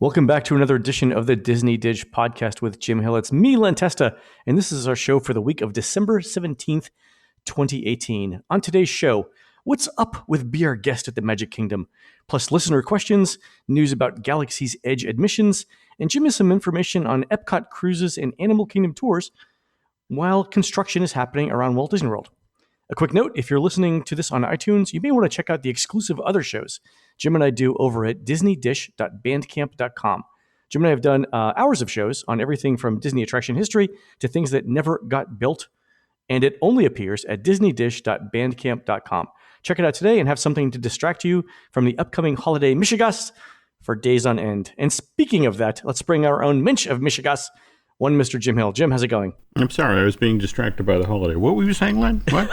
Welcome back to another edition of the Disney Dish podcast with Jim Hill. It's me, Len Testa, and this is our show for the week of December 17th, 2018. On today's show, what's up with Be Our Guest at the Magic Kingdom? Plus listener questions, news about Galaxy's Edge admissions, and Jim has some information on Epcot cruises and Animal Kingdom tours while construction is happening around Walt Disney World. A quick note, if you're listening to this on iTunes, you may want to check out the exclusive other shows Jim and I do over at disneydish.bandcamp.com. Jim and I have done hours of shows on everything from Disney attraction history to things that never got built, and it only appears at disneydish.bandcamp.com. Check it out today and have something to distract you from the upcoming holiday Michigas for days on end. And speaking of that, let's bring our own Minch of Michigas, one Mr. Jim Hill. Jim, how's it going? I'm sorry, I was being distracted by the holiday. What were you saying, Len? What?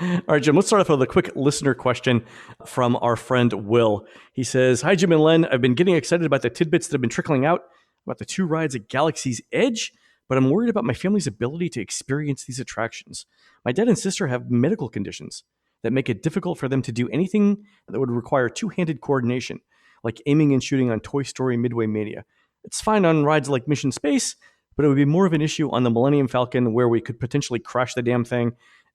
All right, Jim, let's start off with a quick listener question from our friend Will. He says, "Hi, Jim and Len. I've been getting excited about the tidbits that have been trickling out about the two rides at Galaxy's Edge, but I'm worried about my family's ability to experience these attractions. My dad and sister have medical conditions that make it difficult for them to do anything that would require two-handed coordination, like aiming and shooting on Toy Story Midway Mania. It's fine on rides like Mission Space, but it would be more of an issue on the Millennium Falcon where we could potentially crash the damn thing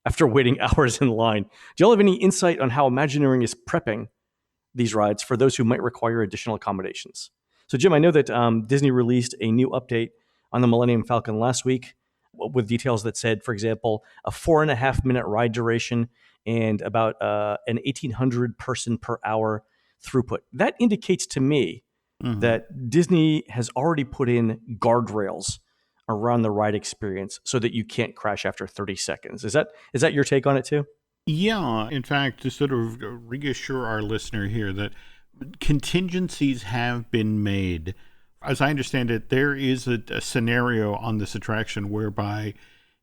after waiting hours in line. Do y'all have any insight on how Imagineering is prepping these rides for those who might require additional accommodations?" So, Jim, I know that Disney released a new update on the Millennium Falcon last week with details that said, for example, a 4.5-minute ride duration and about an 1,800 person per hour throughput. That indicates to me that Disney has already put in guardrails around the ride experience so that you can't crash after 30 seconds. Is that your take on it too? Yeah, in fact, to sort of reassure our listener here that contingencies have been made. As I understand it, there is a scenario on this attraction whereby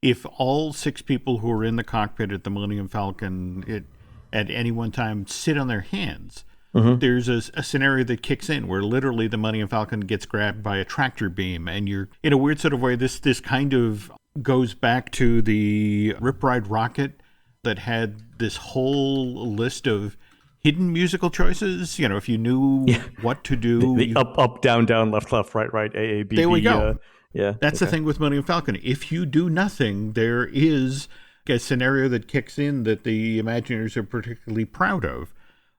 if all 6 people who are in the cockpit at the Millennium Falcon at any one time sit on their hands, there's a scenario that kicks in where literally the Millennium Falcon gets grabbed by a tractor beam, and you're in a weird sort of way. This kind of goes back to the Rip Ride Rocket that had this whole list of hidden musical choices. You know, if you knew what to do, the up, down, down, left, right, A, A, B, there B. we go. That's the thing with Millennium Falcon. If you do nothing, there is a scenario that kicks in that the Imagineers are particularly proud of.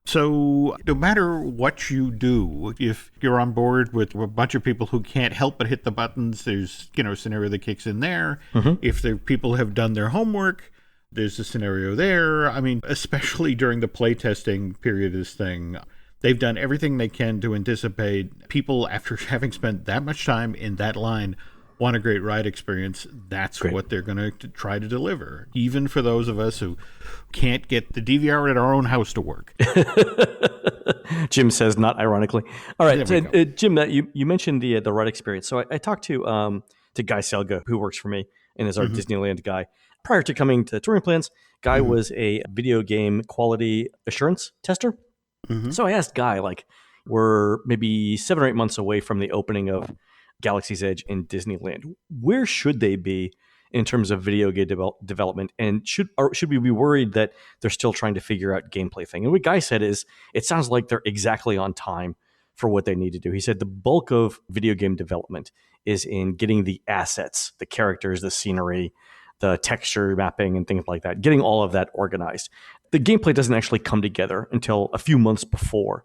So no matter what you do, if you're on board with a bunch of people who can't help but hit the buttons, there's a scenario that kicks in there. If the people have done their homework, there's a scenario there. I mean, especially during the playtesting period of this thing, they've done everything they can to anticipate people, after having spent that much time in that line, want a great ride experience. That's great. What they're going to try to deliver, even for those of us who can't get the DVR at our own house to work. Jim says, not ironically. All right, so, Jim, you mentioned the ride experience. So I talked to Guy Selga, who works for me and is our Disneyland guy. Prior to coming to Touring Plans, Guy was a video game quality assurance tester. So I asked Guy, we're maybe 7 or 8 months away from the opening of Galaxy's Edge in Disneyland. Where should they be in terms of video game development? And should we be worried that they're still trying to figure out gameplay thing? And what Guy said is, it sounds like they're exactly on time for what they need to do. He said the bulk of video game development is in getting the assets, the characters, the scenery, the texture mapping and things like that, getting all of that organized. The gameplay doesn't actually come together until a few months before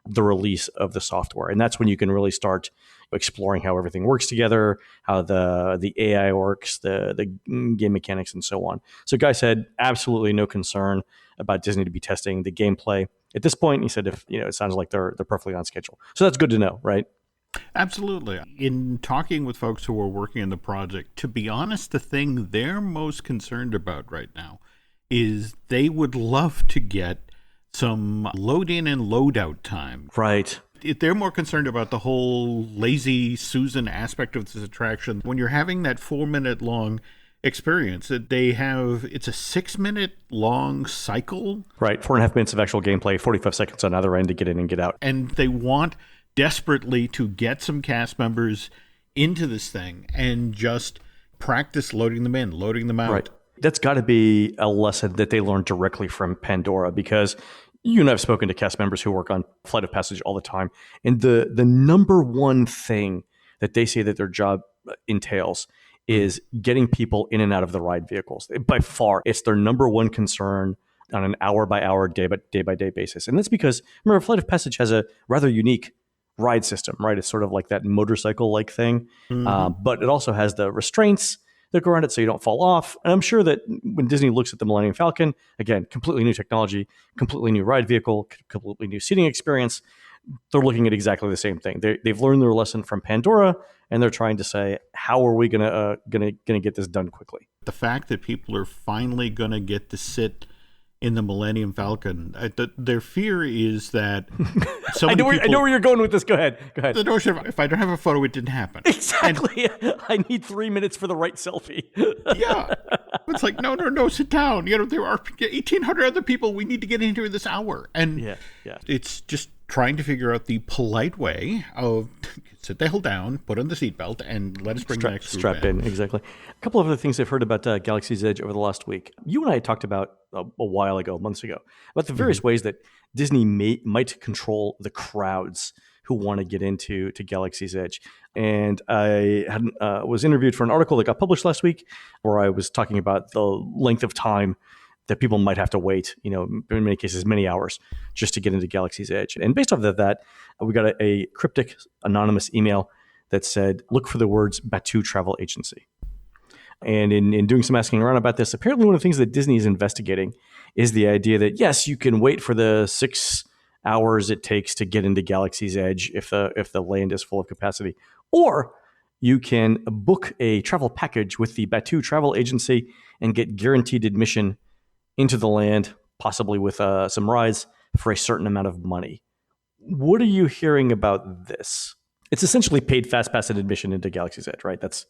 the release of the software. And that's when you can really start exploring how everything works together, how the AI works, the game mechanics, and so on. So Guy said, absolutely no concern about Disney to be testing the gameplay. At this point, he said, it sounds like they're perfectly on schedule. So that's good to know, right? Absolutely. In talking with folks who are working on the project, to be honest, the thing they're most concerned about right now is they would love to get some load in and load out time. Right. They're more concerned about the whole lazy Susan aspect of this attraction. When you're having that 4-minute long experience, it's a 6-minute long cycle. Right. 4.5 minutes of actual gameplay, 45 seconds on either end to get in and get out. And they want desperately to get some cast members into this thing and just practice loading them in, loading them out. Right. That's got to be a lesson that they learned directly from Pandora, because You and I have spoken to cast members who work on Flight of Passage all the time, and the number one thing that they say that their job entails is getting people in and out of the ride vehicles. By far, it's their number one concern on an hour-by-hour, day-by-day basis. And that's because, remember, Flight of Passage has a rather unique ride system, right? It's sort of like that motorcycle-like thing, but it also has the restraints that go around it so you don't fall off. And I'm sure that when Disney looks at the Millennium Falcon, again, completely new technology, completely new ride vehicle, completely new seating experience, they're looking at exactly the same thing. They've learned their lesson from Pandora, and they're trying to say, how are we gonna get this done quickly? The fact that people are finally going to get to sit in the Millennium Falcon, their fear is that so many I know where you're going with this. Go ahead. The notion of, if I don't have a photo, it didn't happen. Exactly. I need 3 minutes for the right selfie. Yeah. It's like, no, sit down. There are 1,800 other people we need to get into this hour. And yeah. It's just trying to figure out the polite way of sit the hell down, put on the seatbelt, and let us bring the next group strap in. Exactly. A couple of other things I've heard about Galaxy's Edge over the last week. You and I had talked about a while ago, months ago, about the various ways that Disney might control the crowds who want to get into Galaxy's Edge. And I was interviewed for an article that got published last week where I was talking about the length of time that people might have to wait, in many cases, many hours just to get into Galaxy's Edge. And based off of that, we got a cryptic anonymous email that said, look for the words Batuu Travel Agency. And in doing some asking around about this, apparently one of the things that Disney is investigating is the idea that, yes, you can wait for the 6 hours it takes to get into Galaxy's Edge if the land is full of capacity. Or you can book a travel package with the Batuu Travel Agency and get guaranteed admission into the land, possibly with some rides, for a certain amount of money. What are you hearing about this? It's essentially paid fast pass and admission into Galaxy's Edge, right? That's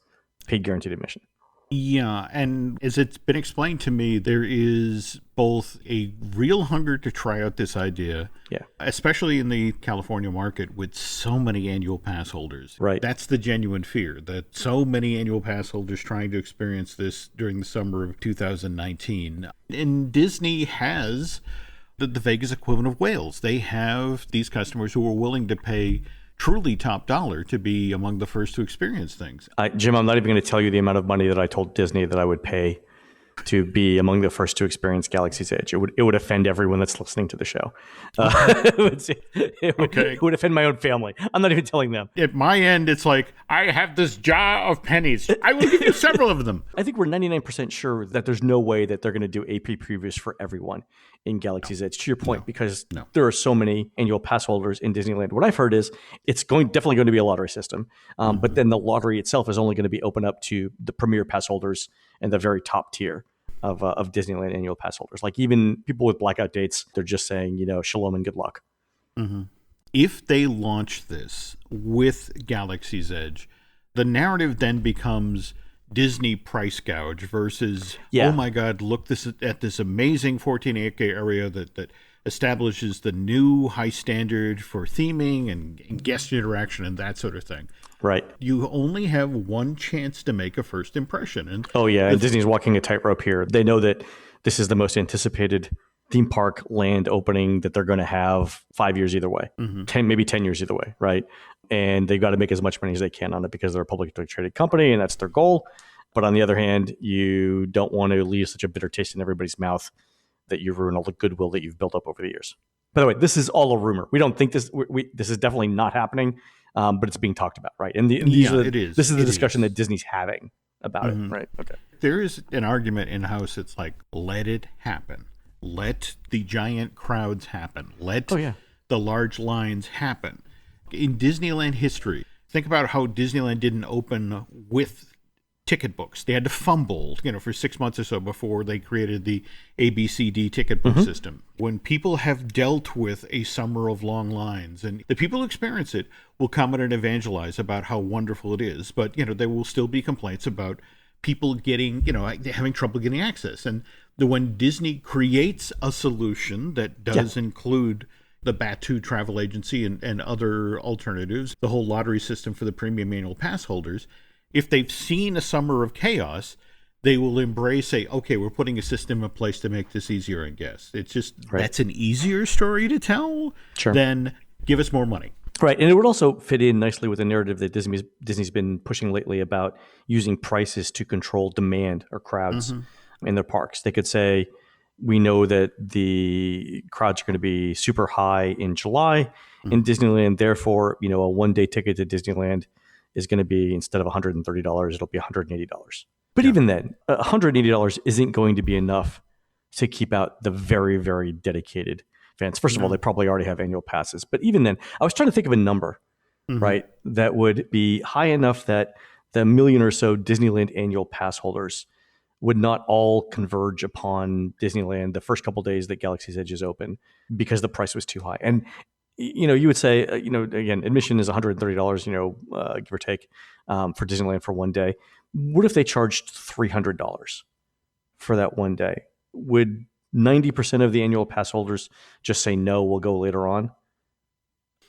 paid guaranteed admission. Yeah, and as it's been explained to me, there is both a real hunger to try out this idea, especially in the California market with so many annual pass holders. Right. That's the genuine fear, that so many annual pass holders trying to experience this during the summer of 2019. And Disney has the Vegas equivalent of whales. They have these customers who are willing to pay truly top dollar to be among the first to experience things. Jim, I'm not even going to tell you the amount of money that I told Disney that I would pay to be among the first to experience Galaxy's Edge. It would offend everyone that's listening to the show. It would offend my own family. I'm not even telling them. At my end, it's like, I have this jar of pennies. I will give you several of them. I think we're 99% sure that there's no way that they're going to do AP previews for everyone in Galaxy's Edge, to your point, because there are so many annual pass holders in Disneyland. What I've heard is it's definitely going to be a lottery system, but then the lottery itself is only going to be open up to the premier pass holders and the very top tier of Disneyland annual pass holders. Like even people with blackout dates, they're just saying, shalom and good luck. Mm-hmm. If they launch this with Galaxy's Edge, the narrative then becomes Disney price gouge versus, oh my God, look at this amazing 14-acre area that establishes the new high standard for theming and guest interaction and that sort of thing. Right. You only have one chance to make a first impression. And and Disney's walking a tightrope here. They know that this is the most anticipated theme park land opening that they're going to have 5 years either way, 10 years either way, right? And they've got to make as much money as they can on it because they're a publicly traded company and that's their goal. But on the other hand, you don't want to leave such a bitter taste in everybody's mouth that you ruin all the goodwill that you've built up over the years. By the way, this is all a rumor. We don't think this. This is definitely not happening, but it's being talked about, right? And it is. This is the discussion that Disney's having about it, right? Okay. There is an argument in house. It's like, let it happen. Let the giant crowds happen. Let the large lines happen. In Disneyland history, think about how Disneyland didn't open with ticket books. They had to fumble, for 6 months or so before they created the ABCD ticket book system. When people have dealt with a summer of long lines, and the people who experience it will come in and evangelize about how wonderful it is, but, there will still be complaints about people getting, having trouble getting access. And when Disney creates a solution that does include the Batuu Travel Agency and other alternatives, the whole lottery system for the premium annual pass holders, if they've seen a summer of chaos, they will embrace, say, okay, we're putting a system in place to make this easier on guests. It's just, that's an easier story to tell than give us more money. Right. And it would also fit in nicely with the narrative that Disney's been pushing lately about using prices to control demand or crowds in their parks. They could say, we know that the crowds are going to be super high in July in Disneyland. Therefore, a 1-day ticket to Disneyland is going to be, instead of $130, it'll be $180. But even then, $180 isn't going to be enough to keep out the very, very dedicated fans. First of all, they probably already have annual passes. But even then, I was trying to think of a number, right, that would be high enough that the million or so Disneyland annual pass holders would not all converge upon Disneyland the first couple of days that Galaxy's Edge is open because the price was too high. And, you would say, again, admission is $130, give or take, for Disneyland for 1 day. What if they charged $300 for that 1 day? Would 90% of the annual pass holders just say, no, we'll go later on?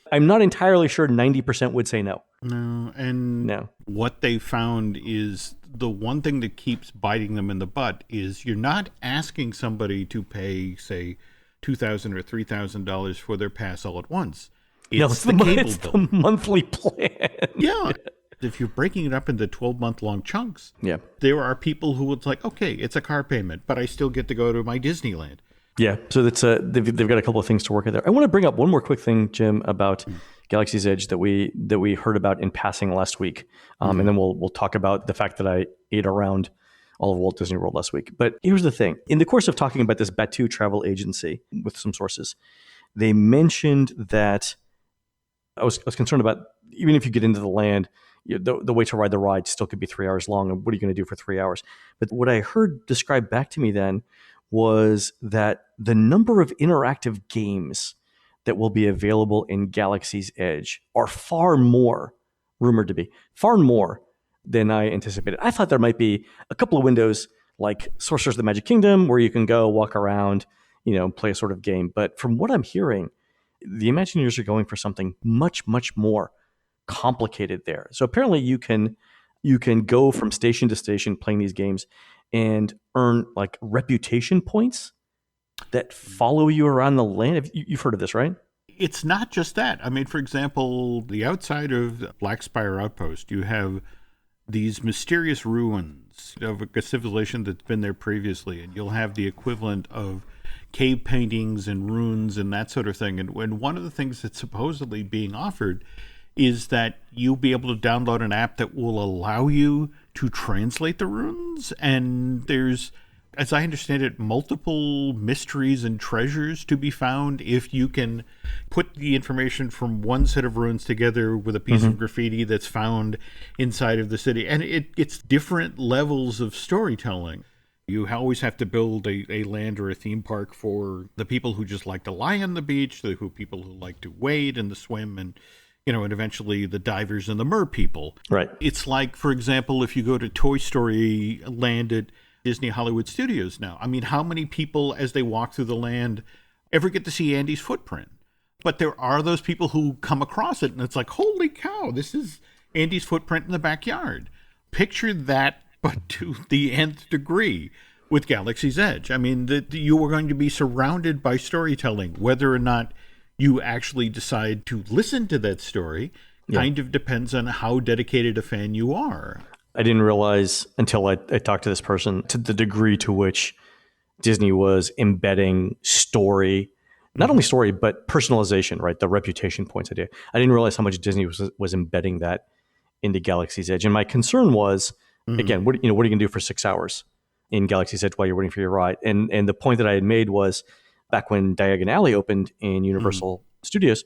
I'm not entirely sure 90% would say no. No. What they found is the one thing that keeps biting them in the butt is you're not asking somebody to pay, say, $2,000 or $3,000 for their pass all at once. It's the cable bill. The monthly plan. Yeah. If you're breaking it up into 12-month-long chunks, there are people who would like, okay, it's a car payment, but I still get to go to my Disneyland. Yeah, so that's they've got a couple of things to work with there. I want to bring up one more quick thing, Jim, about Galaxy's Edge that we heard about in passing last week, and then we'll talk about the fact that I ate around all of Walt Disney World last week. But here's the thing: in the course of talking about this Batu travel agency with some sources, they mentioned that I was concerned about, even if you get into the land, the way to ride the ride still could be 3 hours long. And what are you going to do for 3 hours? But what I heard described back to me then was that the number of interactive games that will be available in Galaxy's Edge are rumored to be far more than I anticipated. I thought there might be a couple of windows like Sorcerers of the Magic Kingdom where you can go walk around, play a sort of game. But from what I'm hearing, the Imagineers are going for something much, much more complicated there. So apparently you can go from station to station playing these games and earn like reputation points that follow you around the land. You've heard of this, right? It's not just that. I mean, for example, the outside of Black Spire Outpost, you have these mysterious ruins of a civilization that's been there previously, and you'll have the equivalent of cave paintings and runes and that sort of thing. And one of the things that's supposedly being offered is that you'll be able to download an app that will allow you to translate the runes. And there's, as I understand it, multiple mysteries and treasures to be found if you can put the information from one set of runes together with a piece of graffiti that's found inside of the city. And it's different levels of storytelling. You always have to build a land or a theme park for the people who just like to lie on the beach, the people who like to wade and to swim, and and eventually the divers and the mer people. Right. It's like, for example, if you go to Toy Story Land at Disney Hollywood Studios now. I mean, how many people, as they walk through the land, ever get to see Andy's footprint? But there are those people who come across it, and it's like, holy cow, this is Andy's footprint in the backyard. Picture that, but to the nth degree with Galaxy's Edge. I mean, that you are going to be surrounded by storytelling, whether or not you actually decide to listen to that story kind of depends on how dedicated a fan you are. I didn't realize until I talked to this person to the degree to which Disney was embedding story, not only story, but personalization, right? The reputation points idea. I didn't realize how much Disney was embedding that into Galaxy's Edge. And my concern was, again, what are you going to do for 6 hours in Galaxy's Edge while you're waiting for your ride? And the point that I had made was, back when Diagon Alley opened in Universal Studios,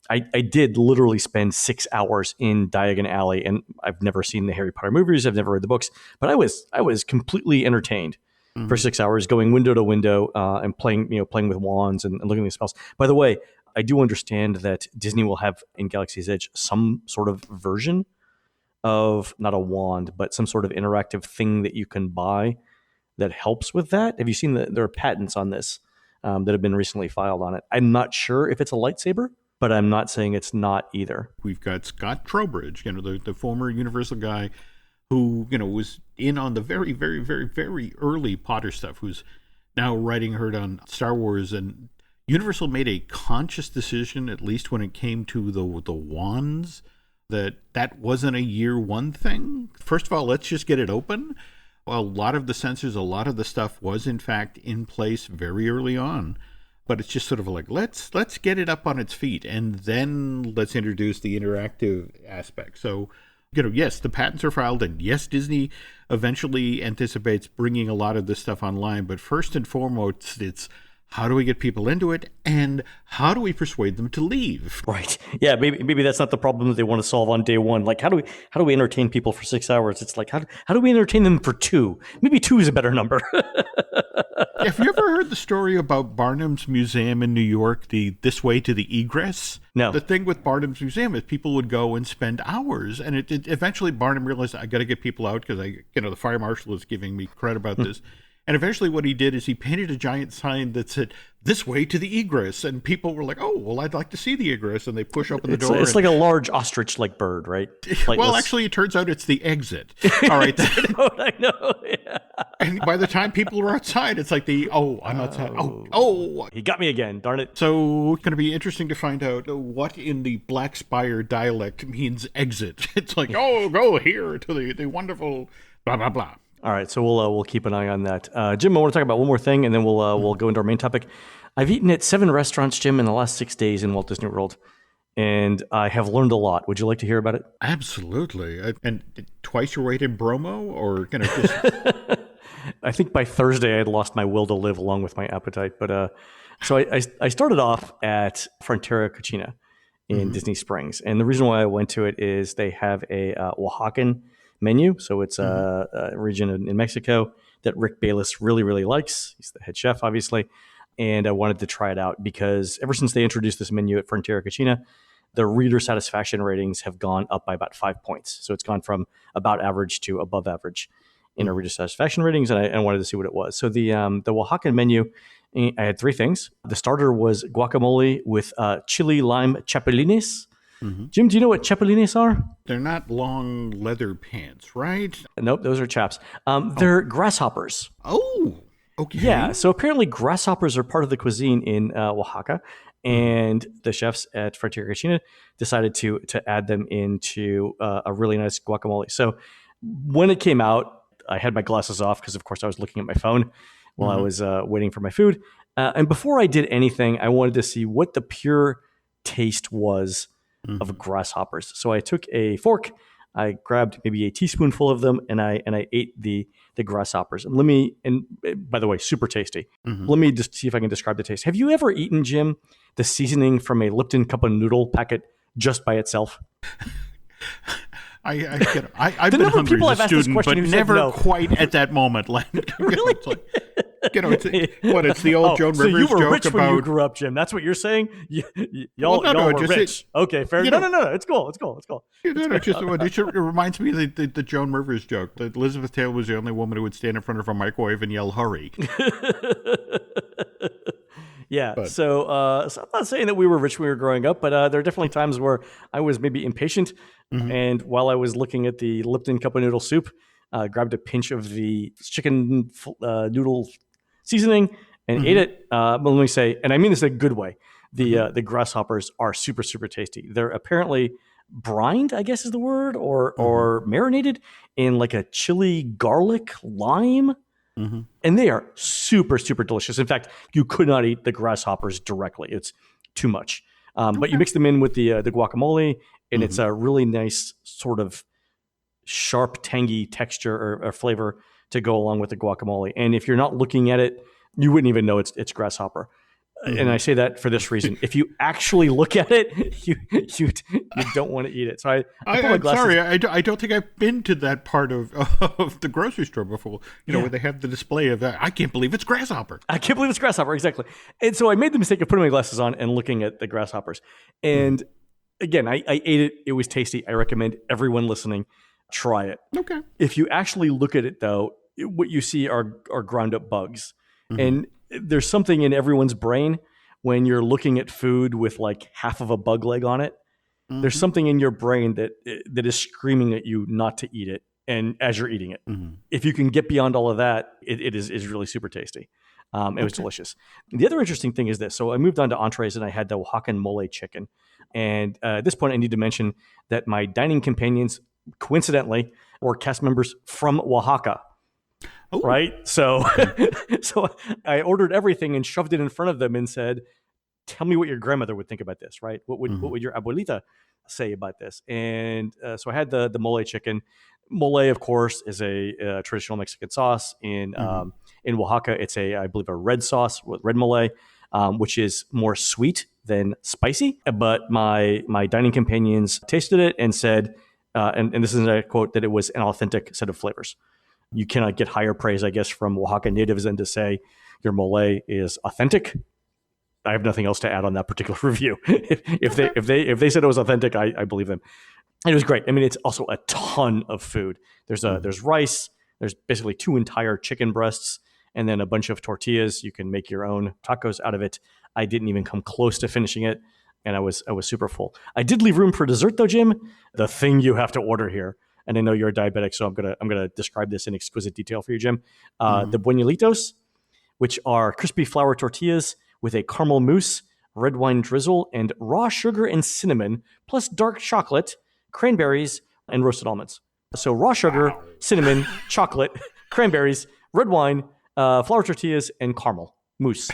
I did literally spend 6 hours in Diagon Alley, and I've never seen the Harry Potter movies. I've never read the books, but I was completely entertained for 6 hours, going window to window and playing with wands and looking at these spells. By the way, I do understand that Disney will have in Galaxy's Edge some sort of version of, not a wand, but some sort of interactive thing that you can buy that helps with that. Have you seen there are patents on this that have been recently filed on it? I'm not sure if it's a lightsaber, but I'm not saying it's not either. We've got Scott Trowbridge, the former Universal guy who, was in on the very, very, very, very early Potter stuff, who's now writing her on Star Wars. And Universal made a conscious decision, at least when it came to the wands, that wasn't a year one thing. First of all, let's just get it open. Well, a lot of the sensors, a lot of the stuff was in fact in place very early on. But it's just sort of like, let's get it up on its feet, and then let's introduce the interactive aspect. So, yes, the patents are filed, and yes, Disney eventually anticipates bringing a lot of this stuff online. But first and foremost, it's how do we get people into it, and how do we persuade them to leave? Right. Yeah. Maybe that's not the problem that they want to solve on day one. Like, how do we entertain people for 6 hours? It's like, how do we entertain them for 2? Maybe 2 is a better number. Have you ever heard the story about Barnum's Museum in New York, the This Way to the Egress? No. The thing with Barnum's Museum is people would go and spend hours, and it eventually Barnum realized, I got to get people out because the fire marshal is giving me credit about this. And eventually what he did is he painted a giant sign that said, "This way to the egress." And people were like, "Oh, well, I'd like to see the egress." And they push open the door. It's like a large ostrich-like bird, right? Like, well, actually, it turns out it's the exit. All right. I know. Yeah. And by the time people are outside, it's like I'm outside. Oh. He got me again, darn it. So it's going to be interesting to find out what in the Black Spire dialect means exit. It's like, go here to the wonderful blah, blah, blah. All right, so we'll keep an eye on that. Jim, I want to talk about one more thing, and then we'll go into our main topic. I've eaten at 7 restaurants, Jim, in the last 6 days in Walt Disney World, and I have learned a lot. Would you like to hear about it? Absolutely. And twice your weight in bromo, or just... I think by Thursday I had lost my will to live along with my appetite. But so I started off at Frontera Cucina in Disney Springs, and the reason why I went to it is they have a Oaxacan menu. So it's a region in Mexico that Rick Bayless really, really likes. He's the head chef, obviously. And I wanted to try it out because ever since they introduced this menu at Frontera Cucina, the reader satisfaction ratings have gone up by about 5 points. So it's gone from about average to above average in our reader satisfaction ratings. And I wanted to see what it was. So the Oaxacan menu, I had 3 things. The starter was guacamole with chili lime chapulines. Jim, do you know what chapulines are? They're not long leather pants, right? Nope, those are chaps. They're grasshoppers. Oh, okay. Yeah, so apparently grasshoppers are part of the cuisine in Oaxaca, and the chefs at Frontera Cucina decided to add them into a really nice guacamole. So when it came out, I had my glasses off because, of course, I was looking at my phone while I was waiting for my food. And before I did anything, I wanted to see what the pure taste was of grasshoppers. So I took a fork, I grabbed maybe a teaspoonful of them, and I ate the grasshoppers. And by the way, super tasty. Let me just see if I can describe the taste. Have you ever eaten, Jim, the seasoning from a Lipton cup of noodle packet just by itself? I've been hungry as a student, but never no. Quite at that moment. Like, really? It's the old Joan Rivers joke about... So you were rich when you grew up, Jim. That's what you're saying? Y'all were rich. Okay, fair. No. It's cool. It reminds me of the Joan Rivers joke that Elizabeth Taylor was the only woman who would stand in front of a microwave and yell, "Hurry." Yeah, so I'm not saying that we were rich when we were growing up, but there are definitely times where I was maybe impatient, and while I was looking at the Lipton cup of noodle soup, grabbed a pinch of the chicken noodle seasoning and ate it. But let me say, and I mean this in a good way, the grasshoppers are super, super tasty. They're apparently brined, I guess is the word, or marinated in like a chili garlic lime. And they are super, super delicious. In fact, you could not eat the grasshoppers directly. It's too much. But you mix them in with the guacamole, and it's a really nice sort of sharp, tangy texture or flavor to go along with the guacamole. And if you're not looking at it, you wouldn't even know it's grasshopper. And I say that for this reason. If you actually look at it, you don't want to eat it. So I'm sorry, I don't think I've been to that part of the grocery store before, where they have the display of that. I can't believe it's grasshopper. I can't believe it's grasshopper, exactly. And so I made the mistake of putting my glasses on and looking at the grasshoppers. And again, I ate it. It was tasty. I recommend everyone listening try it. Okay. If you actually look at it, though, what you see are ground up bugs. And there's something in everyone's brain when you're looking at food with like half of a bug leg on it. There's something in your brain that is screaming at you not to eat it. and as you're eating it. If you can get beyond all of that, it is really super tasty. It was delicious. The other interesting thing is this. So I moved on to entrees, and I had the Oaxacan mole chicken. And at this point, I need to mention that my dining companions, coincidentally, were cast members from Oaxaca. Ooh. Right? So, so I ordered everything and shoved it in front of them and said, tell me what your grandmother would think about this, right? What would your abuelita say about this? And so I had the mole chicken. Mole, of course, is a traditional Mexican sauce. In Oaxaca, it's I believe a red sauce with red mole, which is more sweet than spicy. But my dining companions tasted it and said, and this is a quote, that it was an authentic set of flavors. You cannot get higher praise, I guess, from Oaxaca natives than to say your mole is authentic. I have nothing else to add on that particular review. If they said it was authentic, I believe them. And it was great. I mean, it's also a ton of food. There's rice. There's basically 2 entire chicken breasts, and then a bunch of tortillas. You can make your own tacos out of it. I didn't even come close to finishing it, and I was super full. I did leave room for dessert though, Jim. The thing you have to order here, and I know you're a diabetic, so I'm gonna describe this in exquisite detail for you, Jim. The buñuelitos, which are crispy flour tortillas with a caramel mousse, red wine drizzle, and raw sugar and cinnamon, plus dark chocolate, cranberries, and roasted almonds. So raw sugar, cinnamon, chocolate, cranberries, red wine, flour tortillas, and caramel mousse.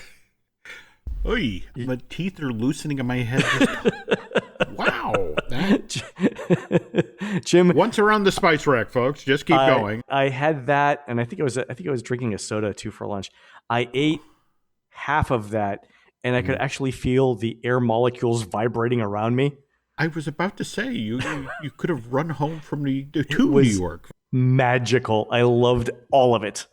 Oy, my teeth are loosening in my head. Wow. Jim, once around the spice rack, folks. Just keep going. I had that, and I think I was drinking a soda too for lunch. I ate half of that, and I could actually feel the air molecules vibrating around me. I was about to say, you could have run home from New York. Magical. I loved all of it.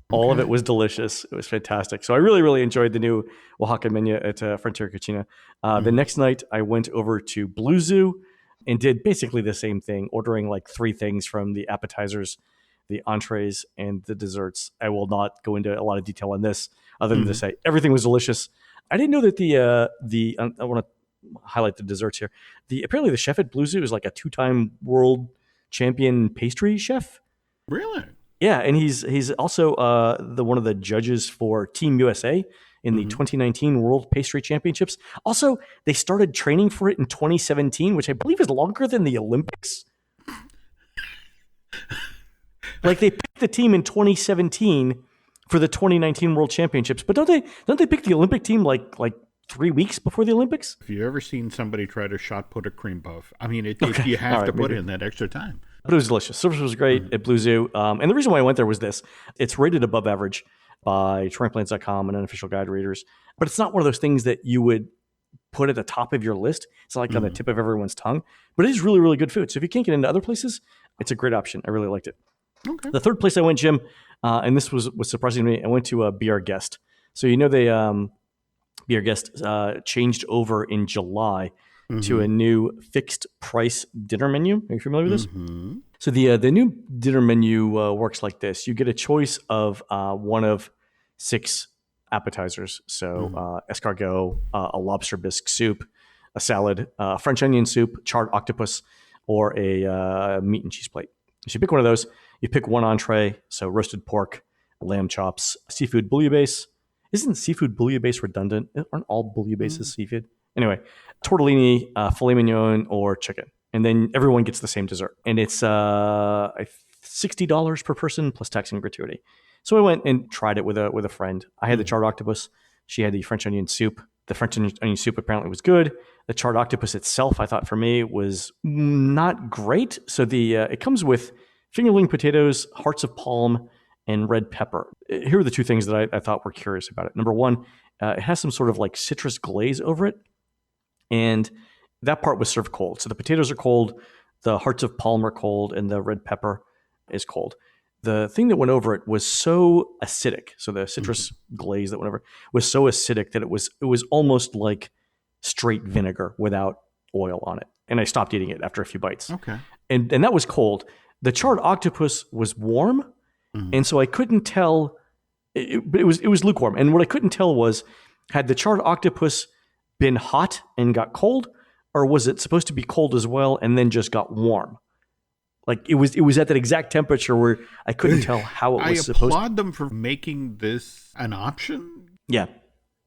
All of it was delicious. It was fantastic. So I really, really enjoyed the new Oaxaca menu at Frontier Cucina. The next night, I went over to Blue Zoo and did basically the same thing, ordering like 3 things from the appetizers, the entrees, and the desserts. I will not go into a lot of detail on this, other than to say everything was delicious. I didn't know that I want to highlight the desserts here. Apparently the chef at Blue Zoo is like a 2-time world champion pastry chef. Really? Yeah, and he's also one of the judges for Team USA in the 2019 World Pastry Championships. Also, they started training for it in 2017, which I believe is longer than the Olympics. Like they picked the team in 2017 for the 2019 World Championships, but don't they pick the Olympic team like 3 weeks before the Olympics? Have you ever seen somebody try to shot put a cream puff? I mean, you have to put in that extra time. But it was delicious. Service was great at Blue Zoo. And the reason why I went there was this. It's rated above average by TrainPlans.com and unofficial guide readers. But it's not one of those things that you would put at the top of your list. It's not like on the tip of everyone's tongue. But it is really, really good food. So if you can't get into other places, it's a great option. I really liked it. Okay. The third place I went, Jim, and this was surprising to me, I went to Be Our Guest. So you know they Be Our Guest changed over in July to a new fixed price dinner menu. Are you familiar with this? So the new dinner menu works like this. You get a choice of one of 6 appetizers. So escargot, a lobster bisque soup, a salad, French onion soup, charred octopus, or a meat and cheese plate. So you pick one of those. You pick one entree, so roasted pork, lamb chops, seafood bouillabaisse. Isn't seafood bouillabaisse redundant? Aren't all bouillabasses seafood? Anyway, tortellini, filet mignon, or chicken. And then everyone gets the same dessert. And it's $60 per person plus tax and gratuity. So I went and tried it with a friend. I had the charred octopus. She had the French onion soup. The French onion soup apparently was good. The charred octopus itself, I thought for me, was not great. So it comes with fingerling potatoes, hearts of palm, and red pepper. Here are the 2 things that I thought were curious about it. Number one, it has some sort of like citrus glaze over it. And that part was served cold. So the potatoes are cold, the hearts of palm are cold, and the red pepper is cold. The thing that went over it was so acidic. So the citrus glaze that went over it was so acidic that it was almost like straight vinegar without oil on it. And I stopped eating it after a few bites. Okay. And that was cold. The charred octopus was warm, and so I couldn't tell. It was lukewarm. And what I couldn't tell was, had the charred octopus been hot and got cold, or was it supposed to be cold as well and then just got warm? Like it was at that exact temperature where I couldn't tell how it was supposed to. I applaud them for making this an option. Yeah.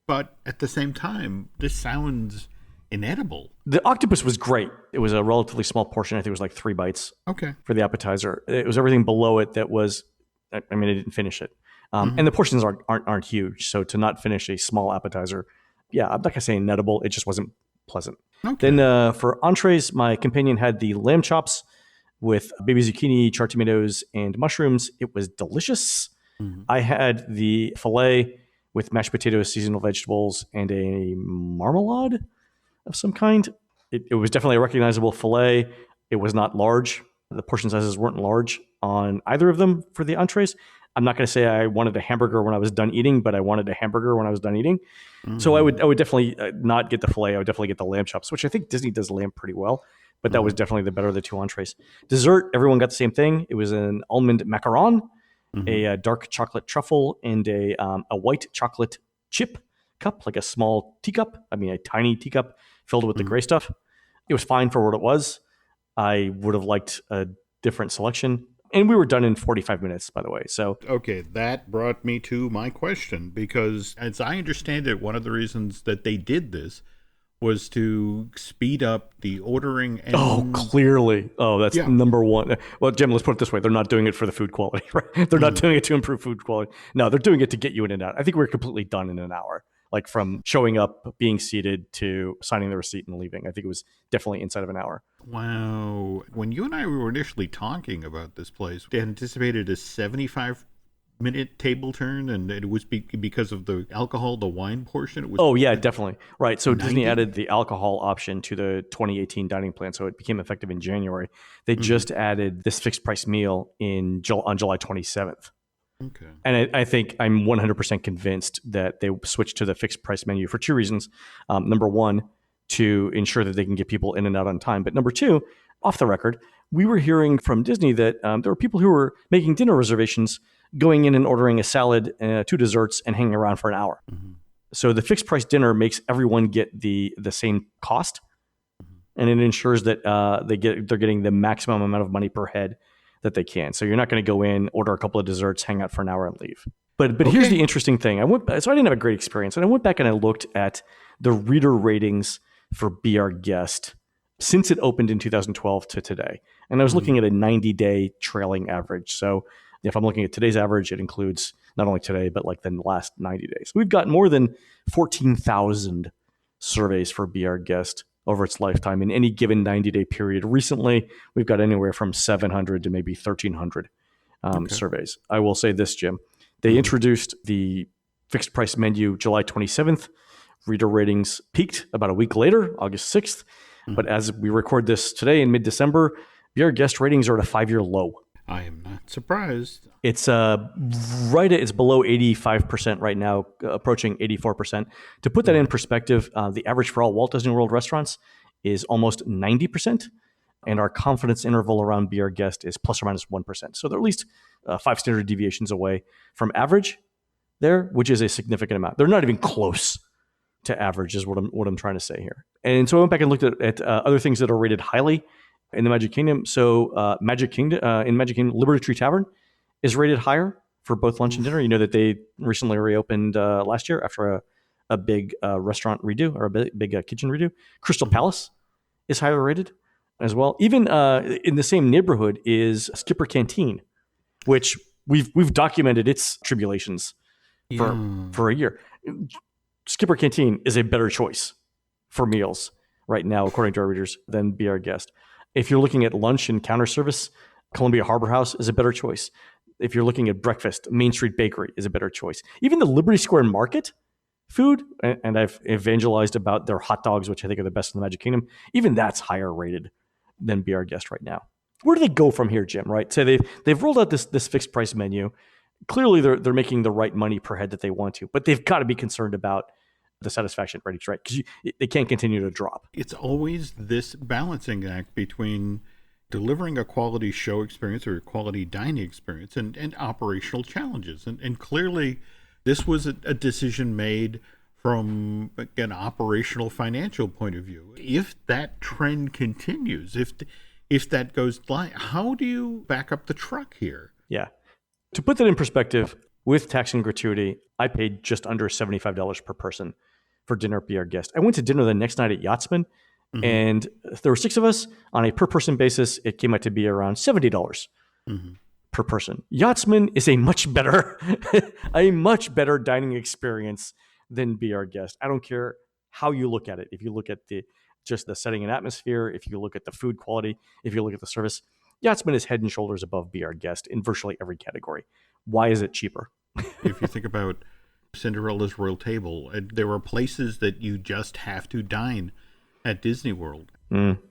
But at the same time, this sounds inedible. The octopus was great. It was a relatively small portion. I think it was like 3 bites. Okay. For the appetizer. It was everything below it that was, I didn't finish it. And the portions aren't huge. So to not finish a small appetizer, yeah, I'm not going to say inedible. It just wasn't pleasant. Okay. Then for entrees, my companion had the lamb chops with baby zucchini, cherry tomatoes, and mushrooms. It was delicious. I had the filet with mashed potatoes, seasonal vegetables, and a marmalade of some kind. It was definitely a recognizable filet. It was not large. The portion sizes weren't large on either of them for the entrees. I'm not going to say I wanted a hamburger when I was done eating, but I wanted a hamburger when I was done eating. So I would definitely not get the filet. I would definitely get the lamb chops, which I think Disney does lamb pretty well. But that was definitely the better of the 2 entrees. Dessert, everyone got the same thing. It was an almond macaron, a dark chocolate truffle, and a white chocolate chip cup, like a small teacup. A tiny teacup filled with the gray stuff. It was fine for what it was. I would have liked a different selection. And we were done in 45 minutes, by the way. So okay, that brought me to my question, because as I understand it, one of the reasons that they did this was to speed up the ordering. And clearly. That's number one. Well, Jim, let's put it this way. They're not doing it for the food quality, right? They're not doing it to improve food quality. No, they're doing it to get you in and out. I think we're completely done in an hour. Like from showing up, being seated, to signing the receipt and leaving. I think it was definitely inside of an hour. Wow. When you and I were initially talking about this place, they anticipated a 75-minute table turn, and it was because of the alcohol, the wine portion. It was definitely. Right. So 90? Disney added the alcohol option to the 2018 dining plan, so it became effective in January. They just added this fixed price meal on July 27th. Okay. And I think I'm 100% convinced that they switched to the fixed price menu for 2 reasons. Number one, to ensure that they can get people in and out on time. But number two, off the record, we were hearing from Disney that there were people who were making dinner reservations, going in and ordering a salad, 2 desserts, and hanging around for an hour. So the fixed price dinner makes everyone get the same cost, and it ensures that they're getting the maximum amount of money per head that they can. So you're not going to go in, order a couple of desserts, hang out for an hour, and leave. But here's the interesting thing. So I didn't have a great experience, and I went back and I looked at the reader ratings for Be Our Guest since it opened in 2012 to today. And I was looking at a 90-day trailing average. So if I'm looking at today's average, it includes not only today, but like the last 90 days. We've got more than 14,000 surveys for Be Our Guest over its lifetime in any given 90-day period. Recently, we've got anywhere from 700 to maybe 1,300 surveys. I will say this, Jim. They introduced the fixed price menu July 27th. Reader ratings peaked about a week later, August 6th. But as we record this today in mid-December, Be Our Guest ratings are at a 5-year low. I am not surprised. It's it's below 85% right now, approaching 84%. To put that in perspective, the average for all Walt Disney World restaurants is almost 90%, and our confidence interval around Be Our Guest is plus or minus 1%. So they're at least 5 standard deviations away from average there, which is a significant amount. They're not even close to average, is what I'm trying to say here. And so I went back and looked at other things that are rated highly in the Magic Kingdom. So in Magic Kingdom, Liberty Tree Tavern is rated higher for both lunch and dinner. You know that they recently reopened last year after a big restaurant redo, or a big kitchen redo. Crystal Palace is higher rated as well. Even in the same neighborhood is Skipper Canteen, which we've documented its tribulations for a year. Skipper Canteen is a better choice for meals right now, according to our readers, than Be Our Guest. If you're looking at lunch and counter service, Columbia Harbor House is a better choice. If you're looking at breakfast, Main Street Bakery is a better choice. Even the Liberty Square Market food, and I've evangelized about their hot dogs, which I think are the best in the Magic Kingdom, even that's higher rated than Be Our Guest right now. Where do they go from here, Jim, right? So they've rolled out this fixed price menu. Clearly, they're making the right money per head that they want to, but they've got to be concerned about the satisfaction ratings, right? Because they can't continue to drop. It's always this balancing act between delivering a quality show experience or a quality dining experience and operational challenges. And clearly, this was a decision made from an operational financial point of view. If that trend continues, if that goes live, how do you back up the truck here? Yeah. To put that in perspective, with tax and gratuity, I paid just under $75 per person for dinner at Be Our Guest. I went to dinner the next night at Yachtsman, and there were 6 of us. On a per-person basis, it came out to be around $70 per person. Yachtsman is a much better dining experience than Be Our Guest. I don't care how you look at it. If you look at just the setting and atmosphere, if you look at the food quality, if you look at the service, Yachtsman is head and shoulders above Be Our Guest in virtually every category. Why is it cheaper? If you think about Cinderella's Royal Table, there are places that you just have to dine at Disney World.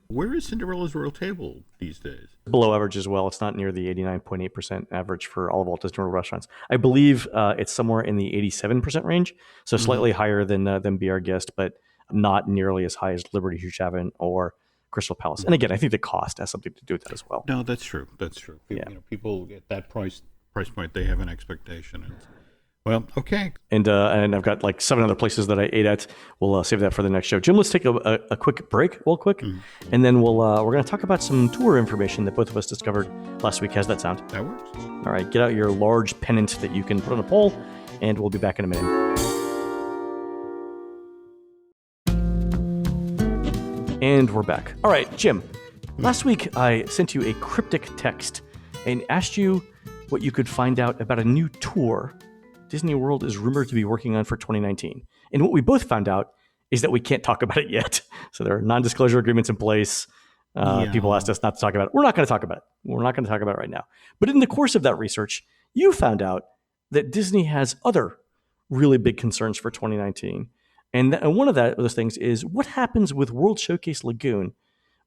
Where is Cinderella's Royal Table these days? Below average as well. It's not near the 89.8% average for all of Walt Disney World restaurants. I believe it's somewhere in the 87% range, so slightly higher than Be Our Guest, but not nearly as high as Liberty Hugh Chavin or Crystal Palace. And again, I think the cost has something to do with that as well. No, that's true. That's true. Yeah. People at that price point, they have an expectation. Well, okay. And I've got like 7 other places that I ate at. We'll save that for the next show. Jim, let's take a quick break, real quick, and then we're going to talk about some tour information that both of us discovered last week. How's that sound? That works. All right, get out your large pennant that you can put on a pole, and we'll be back in a minute. And we're back. All right, Jim, last week I sent you a cryptic text and asked you what you could find out about a new tour Disney World is rumored to be working on for 2019. And what we both found out is that we can't talk about it yet. So there are non-disclosure agreements in place. People asked us not to talk about it. We're not going to talk about it. We're not going to talk about it right now. But in the course of that research, you found out that Disney has other really big concerns for 2019. And one of those things is what happens with World Showcase Lagoon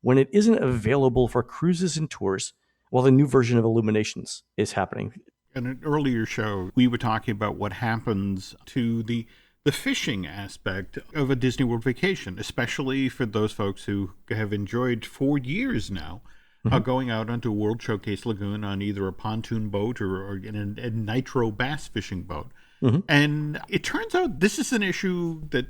when it isn't available for cruises and tours while the new version of Illuminations is happening. In an earlier show, we were talking about what happens to the fishing aspect of a Disney World vacation, especially for those folks who have enjoyed for years now going out onto World Showcase Lagoon on either a pontoon boat or in a nitro bass fishing boat. And it turns out this is an issue that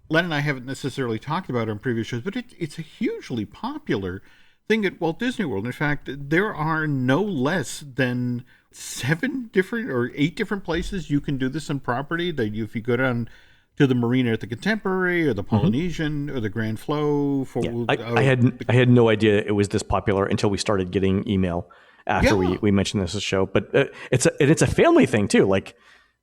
Len and I haven't necessarily talked about on previous shows, but it's a hugely popular thing at Walt Disney World. In fact, there are no less than 7 different or 8 different places you can do this on property. That if you go down to the marina at the Contemporary or the Polynesian or the Grand Flow. I had no idea it was this popular until we started getting email after we mentioned this show. But it's a family thing too. Like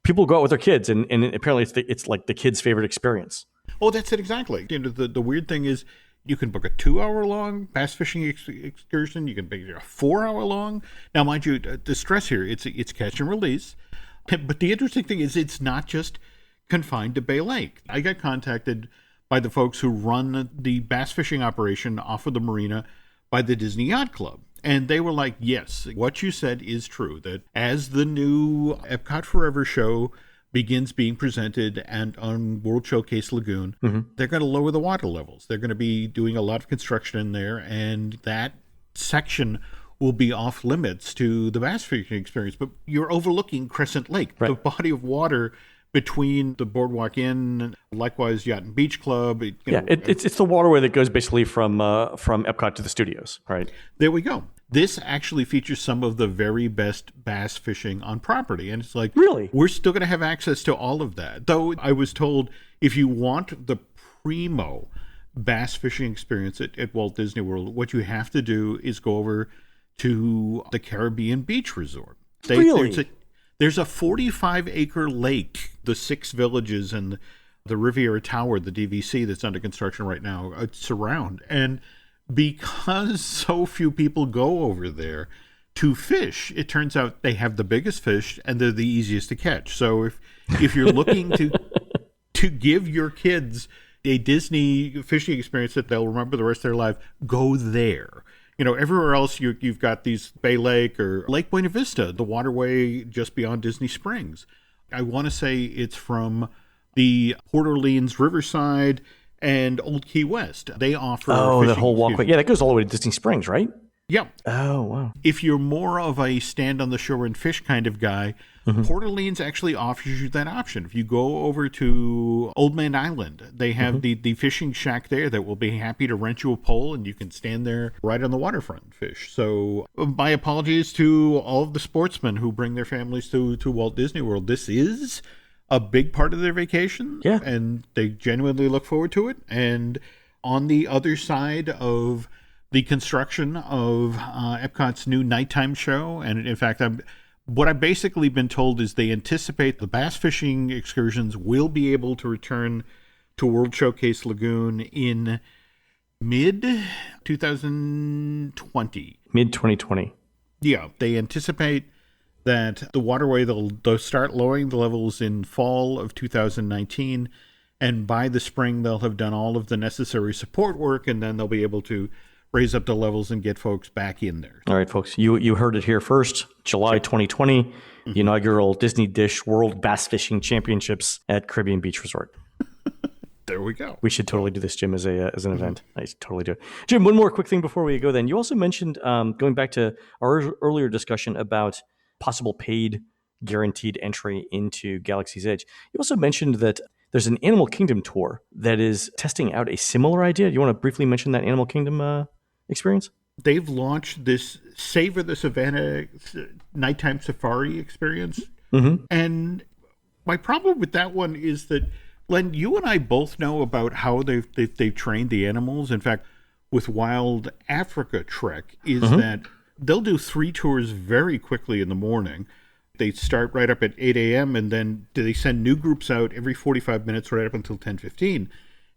people go out with their kids, and apparently it's like the kids' favorite experience. Oh, that's it exactly. The weird thing is, you can book a 2-hour-long bass fishing excursion. You can book a 4-hour-long. Now, mind you, the stress here, it's catch and release. But the interesting thing is it's not just confined to Bay Lake. I got contacted by the folks who run the bass fishing operation off of the marina by the Disney Yacht Club. And they were like, yes, what you said is true, that as the new Epcot Forever show begins being presented and on World Showcase Lagoon, they're going to lower the water levels. They're going to be doing a lot of construction in there, and that section will be off limits to the bass fishing experience. But you're overlooking Crescent Lake, the body of water between the Boardwalk Inn, likewise Yacht and Beach Club. It's the waterway that goes basically from Epcot to the studios, right? There we go. This actually features some of the very best bass fishing on property. And it's like, really? We're still going to have access to all of that. Though I was told if you want the primo bass fishing experience at Walt Disney World, what you have to do is go over to the Caribbean Beach Resort. Really? There's a 45-acre lake, the 6 villages and the Riviera Tower, the DVC that's under construction right now, surround. And because so few people go over there to fish, it turns out they have the biggest fish and they're the easiest to catch. So if you're looking to give your kids a Disney fishing experience that they'll remember the rest of their life, go there. Everywhere else you've got these Bay Lake or Lake Buena Vista, the waterway just beyond Disney Springs. I want to say it's from the Port Orleans Riverside and Old Key West. They offer that whole walkway. Yeah, that goes all the way to Disney Springs, right? Yep. Oh, wow. If you're more of a stand on the shore and fish kind of guy, Port Orleans actually offers you that option. If you go over to Old Man Island, they have the fishing shack there that will be happy to rent you a pole, and you can stand there right on the waterfront and fish. So my apologies to all of the sportsmen who bring their families to Walt Disney World. This is a big part of their vacation, and they genuinely look forward to it. And on the other side of the construction of Epcot's new nighttime show, and in fact, what I've basically been told is they anticipate the bass fishing excursions will be able to return to World Showcase Lagoon in mid-2020. Mid-2020. Yeah, they anticipate that the waterway, they'll start lowering the levels in fall of 2019, and by the spring they'll have done all of the necessary support work, and then they'll be able to raise up the levels and get folks back in there. All right, folks, you heard it here first. July 2020, the inaugural Disney Dish World Bass Fishing Championships at Caribbean Beach Resort. There we go. We should totally do this, Jim, as an event. I should totally do it. Jim, one more quick thing before we go then. You also mentioned, going back to our earlier discussion about possible paid guaranteed entry into Galaxy's Edge, you also mentioned that there's an Animal Kingdom tour that is testing out a similar idea. Do you want to briefly mention that Animal Kingdom experience? They've launched this Savor the Savannah nighttime safari experience. And my problem with that one is that, Len, you and I both know about how they've trained the animals. In fact, with Wild Africa Trek, is that they'll do 3 tours very quickly in the morning. They start right up at 8 a.m. and then they send new groups out every 45 minutes right up until 10:15.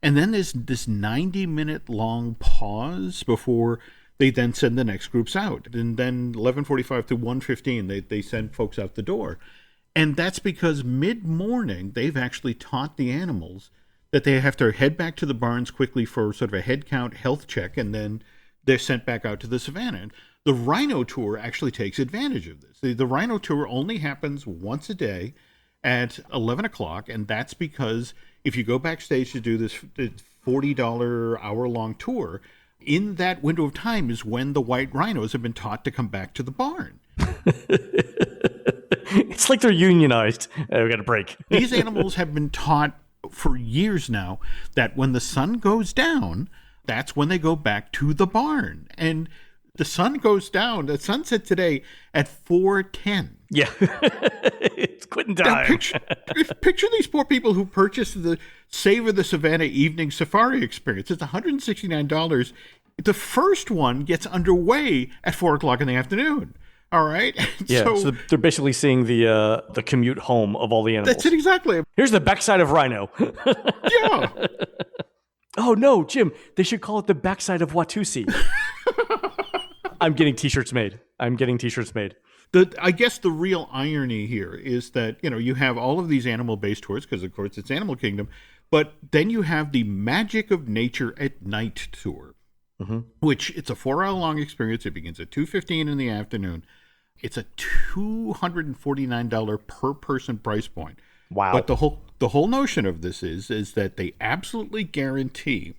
And then there's this 90-minute long pause before they then send the next groups out. And then 11:45 to 1:15, they send folks out the door. And that's because mid-morning, they've actually taught the animals that they have to head back to the barns quickly for sort of a head count health check, and then they're sent back out to the savannah. And the Rhino Tour actually takes advantage of this. The Rhino Tour only happens once a day at 11 o'clock, and that's because if you go backstage to do this $40 hour-long tour, in that window of time is when the white rhinos have been taught to come back to the barn. It's like they're unionized. We got a break. These animals have been taught for years now that when the sun goes down, that's when they go back to the barn. And the sun goes down, the sunset today at 4:10. Yeah. It's quitting time. Now picture these poor people who purchased the Savor the Savannah evening safari experience. It's $169. The first one gets underway at 4 o'clock in the afternoon. All right. Yeah. So they're basically seeing the commute home of all the animals. That's it, exactly. Here's the backside of Rhino. Yeah. Oh no, Jim! They should call it the backside of Watusi. I'm getting T-shirts made. I guess the real irony here is that, you have all of these animal-based tours because, of course, it's Animal Kingdom, but then you have the Magic of Nature at Night tour, which it's a 4-hour-long experience. It begins at 2:15 in the afternoon. It's a $249 per person price point. Wow! But the whole notion of this is that they absolutely guarantee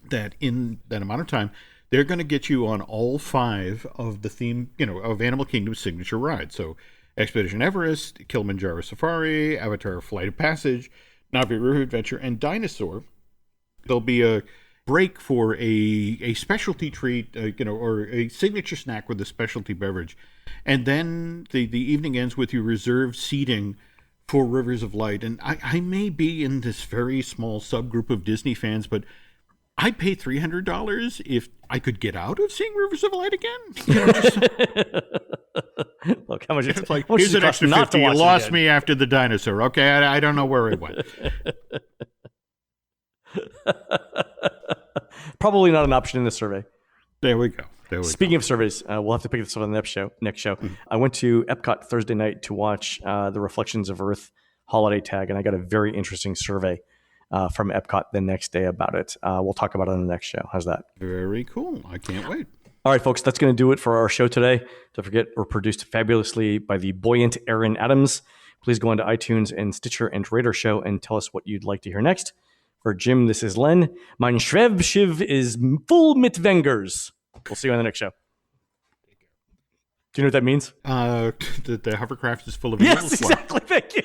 that in that amount of time, they're going to get you on all 5 of the theme, of Animal Kingdom's signature rides. So Expedition Everest, Kilimanjaro Safari, Avatar Flight of Passage, Navi River Adventure, and Dinosaur. There'll be a break for a specialty treat, or a signature snack with a specialty beverage. And then the evening ends with your reserved seating for Rivers of Light. And I may be in this very small subgroup of Disney fans, but I'd pay $300 if I could get out of seeing Rivers of Light again. Look, how much it's like, here's an extra 50. You lost me after the dinosaur. Okay, I don't know where it went. Probably not an option in this survey. There we go. Speaking of surveys, we'll have to pick this up on the next show. I went to Epcot Thursday night to watch the Reflections of Earth holiday tag, and I got a very interesting survey from Epcot the next day about it. We'll talk about it on the next show. How's that? Very cool. I can't wait. All right, folks, that's going to do it for our show today. Don't forget, we're produced fabulously by the buoyant Aaron Adams. Please go into iTunes and Stitcher and rate our show and tell us what you'd like to hear next. For Jim, this is Len. Mein Schwäbisch is full mit Wengers. We'll see you on the next show. Do you know what that means? The hovercraft is full of yes, eels? exactly. Thank you.